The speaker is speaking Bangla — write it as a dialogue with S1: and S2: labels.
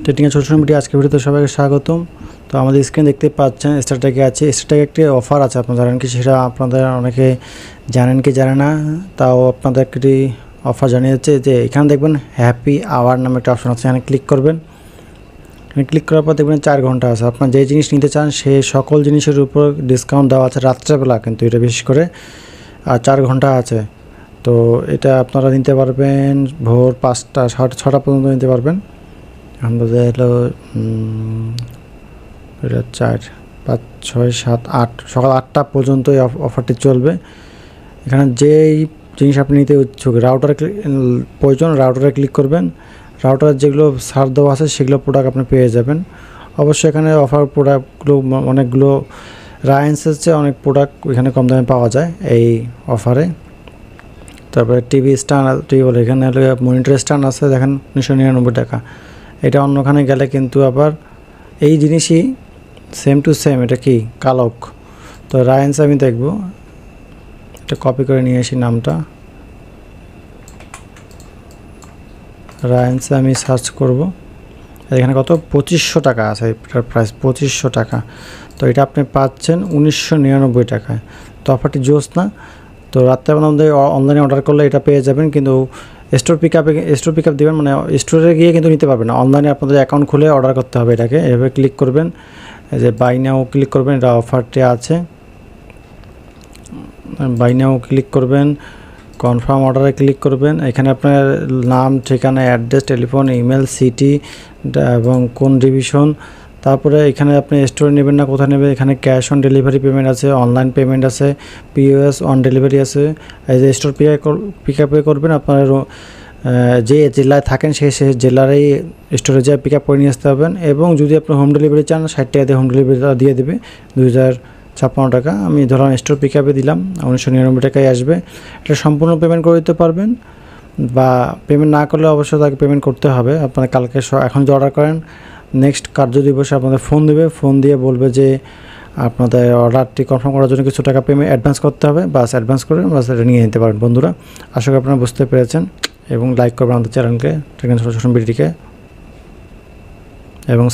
S1: ট্রেডিংয়ের ছোট ছোট ভিডিও আজকের ভিডিওতে সবাইকে স্বাগতম। তো আমাদের স্ক্রিন দেখতে পাচ্ছেন স্টারটেকে আছে। স্টারটেকে একটি অফার আছে, আপনারা জানেন কি সেটা আপনাদের অনেকে জানেন কি জানে না, তাও আপনাদের একটি অফার জানিয়েছে যে এখানে দেখবেন হ্যাপি আওয়ার নামে একটা অপশন আছে, এখানে ক্লিক করবেন। ক্লিক করার পর দেখবেন 4 ঘন্টা আছে, আপনার যে জিনিস নিতে চান সেই সকল জিনিসের উপর ডিসকাউন্ট দেওয়া আছে রাত্রেবেলা, কিন্তু এটা বিশেষ করে আর 4 ঘন্টা আছে। তো এটা আপনারা নিতে পারবেন ভোর 5টা 6টা পর্যন্ত নিতে পারবেন। আমাদের হলো এটা 4 5 6 7 8 সকাল 8টা পর্যন্ত এই অফারটি চলবে। এখানে যেই জিনিস আপনি নিতে ইচ্ছুক রাউটারে প্রয়োজন রাউটারে ক্লিক করবেন। রাউটারের যেগুলো ছাড় দেওয়া আছে সেগুলো প্রোডাক্ট আপনি পেয়ে যাবেন। অবশ্যই এখানে অফার প্রোডাক্টগুলো অনেকগুলো রায়ান্সের চেয়ে অনেক প্রোডাক্ট এখানে কম দামে পাওয়া যায় এই অফারে। তারপরে টিভি স্ট্যান্ড বলে এখানে মনিটর স্ট্যান্ড আছে, দেখেন 1999 টাকা। এটা অন্যখানে গেলে কিন্তু আবার এই জিনিসই সেম টু সেম, এটা কি কালক। তো রায়ান্স আমি দেখব, এটা কপি করে নিয়ে আসি নামটা। রায়ান্সে আমি সার্চ করব, এখানে কত 2500 টাকা আছে, এটার প্রাইস 2500 টাকা। তো এটা আপনি পাচ্ছেন 1999 টাকায়। তো অফারটি জোস না? তো রাত্রেবেলা আমাদের অনলাইনে অর্ডার করলে এটা পেয়ে যাবেন, কিন্তু স্টোর পিক আপ দেবেন, মানে স্টোরে গিয়ে কিন্তু নিতে পারবেন না। অনলাইনে আপনাদের অ্যাকাউন্ট খুলে অর্ডার করতে হবে এটাকে। এভাবে ক্লিক করবেন, এই যে বাই নাও ক্লিক করবেন, এটা অফারটি আছে। বাই নাও ক্লিক করবেন, কনফার্ম অর্ডারে ক্লিক করবেন। এখানে আপনার নাম, ঠিকানা, অ্যাড্রেস, টেলিফোন, ইমেল, সিটি এবং কোন ডিভিশন। তারপরে এখানে আপনি স্টোরে নেবেন না কোথায় নেবেন, এখানে ক্যাশ অন ডেলিভারি পেমেন্ট আছে, অনলাইন পেমেন্ট আছে, পিওএস অন ডেলিভারি আছে। এই যে স্টোর পিক আপে করবেন, আপনার যে জেলায় থাকেন সেই জেলারই স্টোরে যেয়ে পিক আপ করে নিয়ে আসতে হবেন। এবং যদি আপনি হোম ডেলিভারি চান 60 টাকা দিয়ে হোম ডেলিভারি দিয়ে দেবে, 2056 টাকা। আমি ধরুন স্টোর পিক আপে দিলাম, 1999 টাকায় আসবে। এটা সম্পূর্ণ পেমেন্ট করে দিতে পারবেন, বা পেমেন্ট না করলে অবশ্যই তাকে পেমেন্ট করতে হবে। আপনারা কালকে এখন যদি অর্ডার করেন নেক্সট কার্য দিবসে আপনাদের ফোন দেবে, ফোন দিয়ে বলবে যে আপনাদের অর্ডারটি কনফার্ম করার জন্য কিছু টাকা পেমেন্ট অ্যাডভান্স করতে হবে, বাস অ্যাডভান্স করে বাস এটা নিয়ে নিতে পারেন। বন্ধুরা, আশা করি আপনারা বুঝতে পেরেছেন এবং লাইক করবেন আমাদের চ্যানেলকে, ছোট ছোট ভিডিওটিকে, এবং